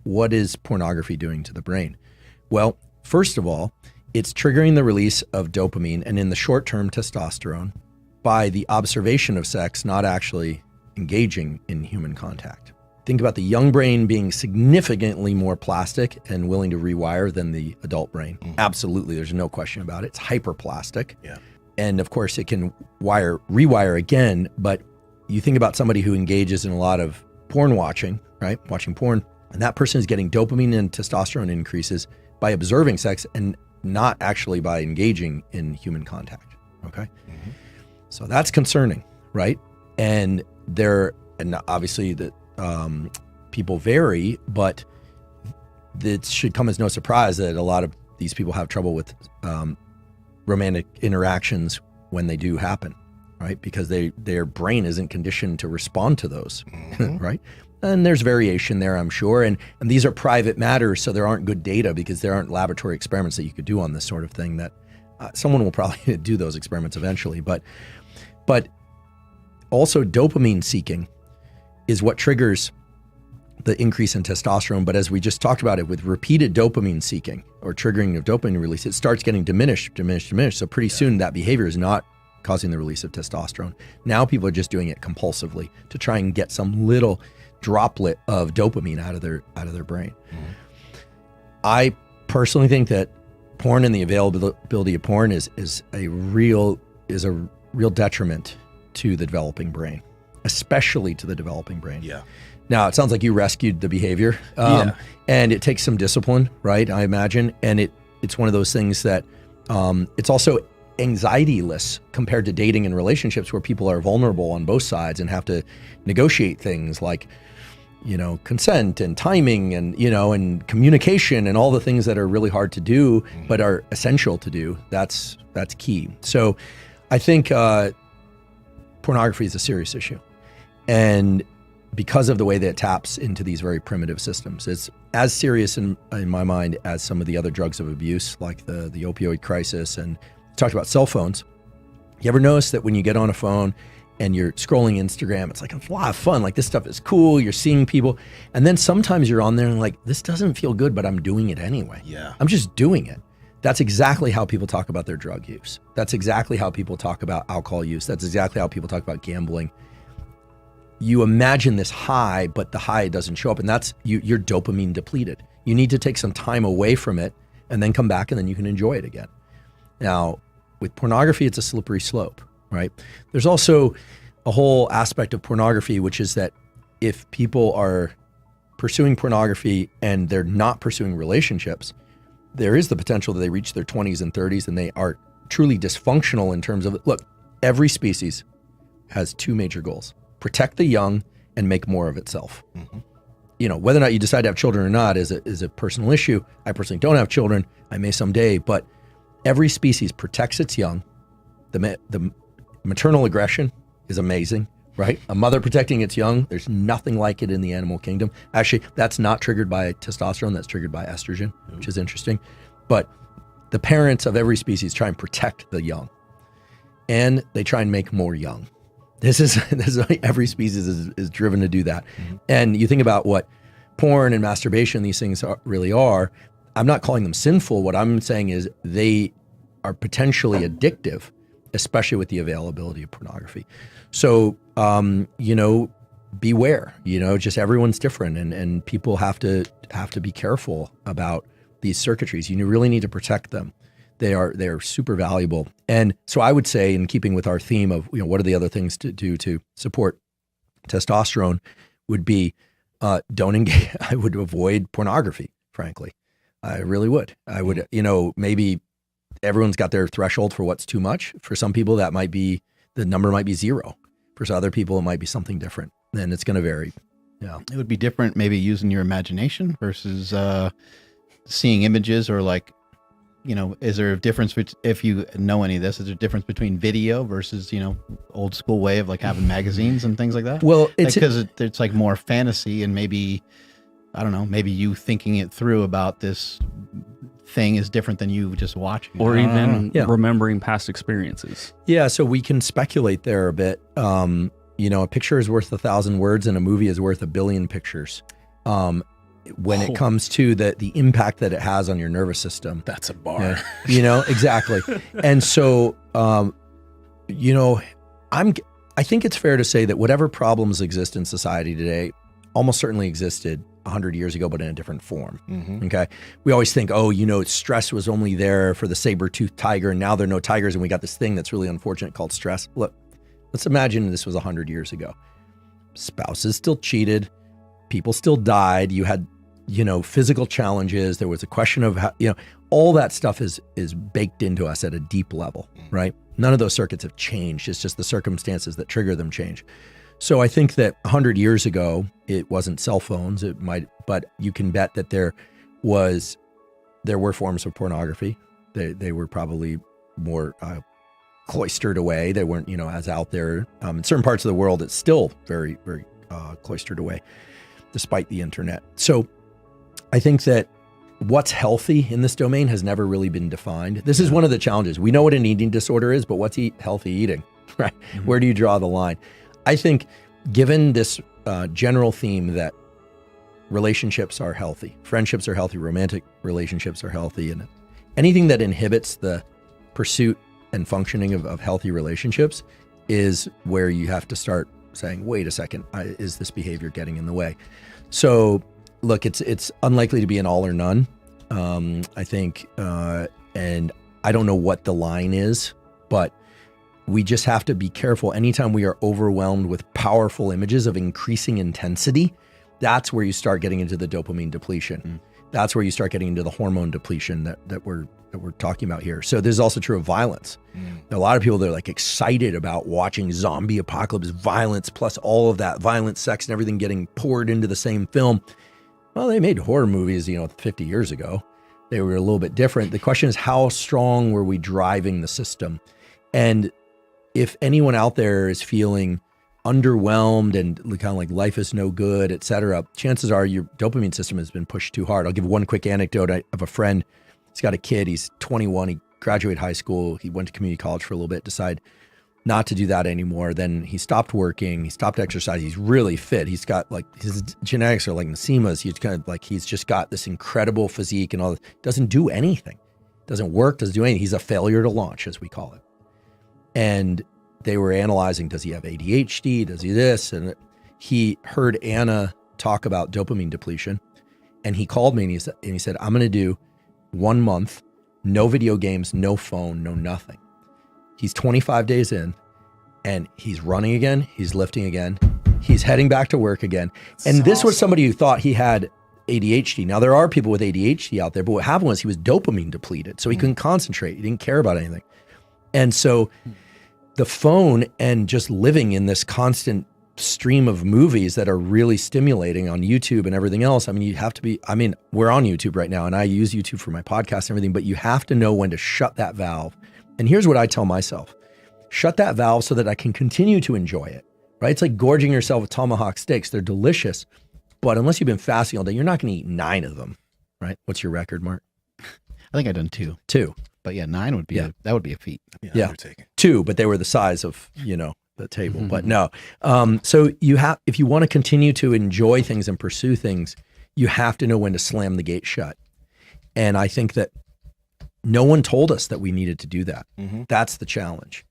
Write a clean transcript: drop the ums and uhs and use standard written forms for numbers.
what is pornography doing to the brain? Well, first of all, it's triggering the release of dopamine and in the short term testosterone by the observation of sex, not actually engaging in human contact. Think about the young brain being significantly more plastic and willing to rewire than the adult brain. Absolutely, there's no question about it. It's hyperplastic. Yeah. And of course it can rewire again, but you think about somebody who engages in a lot of porn watching, right? Watching porn, and that person is getting dopamine and testosterone increases by observing sex and not actually by engaging in human contact, okay? So that's concerning, right? And obviously the people vary, but it should come as no surprise that a lot of these people have trouble with romantic interactions when they do happen, right? Because their brain isn't conditioned to respond to those, right? And there's variation there, I'm sure. And these are private matters, so there aren't good data because there aren't laboratory experiments that you could do on this sort of thing that someone will probably do those experiments eventually. But also dopamine seeking is what triggers the increase in testosterone. But as we just talked about it, with repeated dopamine seeking or triggering of dopamine release, it starts getting diminished. So pretty soon that behavior is not causing the release of testosterone. Now people are just doing it compulsively to try and get some little droplet of dopamine out of their brain. I personally think that porn and the availability of porn is a real detriment to the developing brain, especially to the developing brain. Yeah. Now, it sounds like you rescued the behavior, and it takes some discipline, right? I imagine, and it's one of those things that it's also anxiety-less compared to dating and relationships where people are vulnerable on both sides and have to negotiate things like, consent and timing and, and communication and all the things that are really hard to do, but are essential to do. That's key. So I think pornography is a serious issue. And because of the way that it taps into these very primitive systems, it's as serious in my mind as some of the other drugs of abuse, like the opioid crisis. And talked about cell phones. You ever notice that when you get on a phone and you're scrolling Instagram, it's like a lot of fun. Like, this stuff is cool. You're seeing people. And then sometimes you're on there and like, this doesn't feel good, but I'm doing it anyway. Yeah. I'm just doing it. That's exactly how people talk about their drug use. That's exactly how people talk about alcohol use. That's exactly how people talk about gambling. You imagine this high, but the high doesn't show up, and that's you're dopamine depleted. You need to take some time away from it and then come back, and then you can enjoy it again. Now, with pornography, it's a slippery slope, right? There's also a whole aspect of pornography, which is that if people are pursuing pornography and they're not pursuing relationships, there is the potential that they reach their 20s and 30s and they are truly dysfunctional in terms of, look, every species has two major goals: protect the young and make more of itself. Whether or not you decide to have children or not is a personal issue. I personally don't have children. I may someday, but every species protects its young. The maternal aggression is amazing, right? A mother protecting its young, there's nothing like it in the animal kingdom. Actually, that's not triggered by testosterone, that's triggered by estrogen, which is interesting. But the parents of every species try and protect the young, and they try and make more young. This is every species is driven to do that. And you think about what porn and masturbation, these things really are. I'm not calling them sinful. What I'm saying is they are potentially addictive, especially with the availability of pornography. So, beware, just everyone's different, and people have to be careful about these circuitries. You really need to protect them. They're super valuable. And so I would say, in keeping with our theme of, what are the other things to do to support testosterone, would be don't engage. I would avoid pornography, frankly. I really would. I would, maybe everyone's got their threshold for what's too much. For some people, that might be, the number might be 0. For other people, it might be something different. And it's going to vary. Yeah. It would be different, maybe using your imagination versus seeing images, or like, is there a difference, if you know any of this, is there a difference between video versus, old school way of like having magazines and things like that? Well, it's because it's like more fantasy, and maybe, I don't know, maybe you thinking it through about this thing is different than you just watching. Or even remembering past experiences. Yeah, so we can speculate there a bit. A picture is worth 1,000 words and a movie is worth 1 billion pictures. when it comes to the impact that it has on your nervous system. That's a bar. Exactly. And so, I think it's fair to say that whatever problems exist in society today almost certainly existed 100 years ago, but in a different form. Okay. We always think, stress was only there for the saber-toothed tiger, and now there are no tigers, and we got this thing that's really unfortunate called stress. Look, let's imagine this was 100 years ago. Spouses still cheated. People still died. You had, physical challenges. There was a question of how, all that stuff is baked into us at a deep level, right? None of those circuits have changed. It's just the circumstances that trigger them change. So I think that 100 years ago, it wasn't cell phones. But you can bet that there were forms of pornography. They were probably more cloistered away. They weren't, as out there. In certain parts of the world, it's still very, very cloistered away, despite the internet. So I think that what's healthy in this domain has never really been defined. This is one of the challenges. We know what an eating disorder is, but what's healthy eating, right? Where do you draw the line? I think given this general theme that relationships are healthy, friendships are healthy, romantic relationships are healthy, and anything that inhibits the pursuit and functioning of healthy relationships is where you have to start saying, wait a second, is this behavior getting in the way? So look, it's unlikely to be an all or none. I think, and I don't know what the line is, but we just have to be careful. Anytime we are overwhelmed with powerful images of increasing intensity, that's where you start getting into the dopamine depletion. That's where you start getting into the hormone depletion that we're talking about here. So this is also true of violence. A lot of people, they're like excited about watching zombie apocalypse violence, plus all of that violence, sex, and everything getting poured into the same film. Well, they made horror movies, 50 years ago. They were a little bit different. The question is, how strong were we driving the system? And if anyone out there is feeling underwhelmed and kind of like life is no good, et cetera, chances are your dopamine system has been pushed too hard. I'll give one quick anecdote of a friend. He's got a kid. He's 21. He graduated high school. He went to community college for a little bit, decided not to do that anymore. Then he stopped working. He stopped exercising. He's really fit. He's got his genetics are like Nasima's. He's kind of he's just got this incredible physique and all that. Doesn't do anything. Doesn't work. Doesn't do anything. He's a failure to launch, as we call it. And they were analyzing, does he have ADHD? Does he this? And he heard Anna talk about dopamine depletion. And he called me and he said, I'm going to do 1 month, no video games, no phone, no nothing. He's 25 days in and he's running again. He's lifting again. He's heading back to work again. And this was somebody who thought he had ADHD. Now there are people with ADHD out there, but what happened was he was dopamine depleted. So he couldn't concentrate. He didn't care about anything. And so the phone and just living in this constant stream of movies that are really stimulating on YouTube and everything else. You have to be, we're on YouTube right now and I use YouTube for my podcast and everything, but you have to know when to shut that valve. And here's what I tell myself: shut that valve so that I can continue to enjoy it, right? It's like gorging yourself with tomahawk steaks. They're delicious, but unless you've been fasting all day, you're not going to eat 9 of them, right? What's your record, Mark? I think I've done 2. 2. But 9 would be, that would be a feat. Yeah. 2, but they were the size of, the table, but no. So if you want to continue to enjoy things and pursue things, you have to know when to slam the gate shut. And I think that no one told us that we needed to do that. That's the challenge.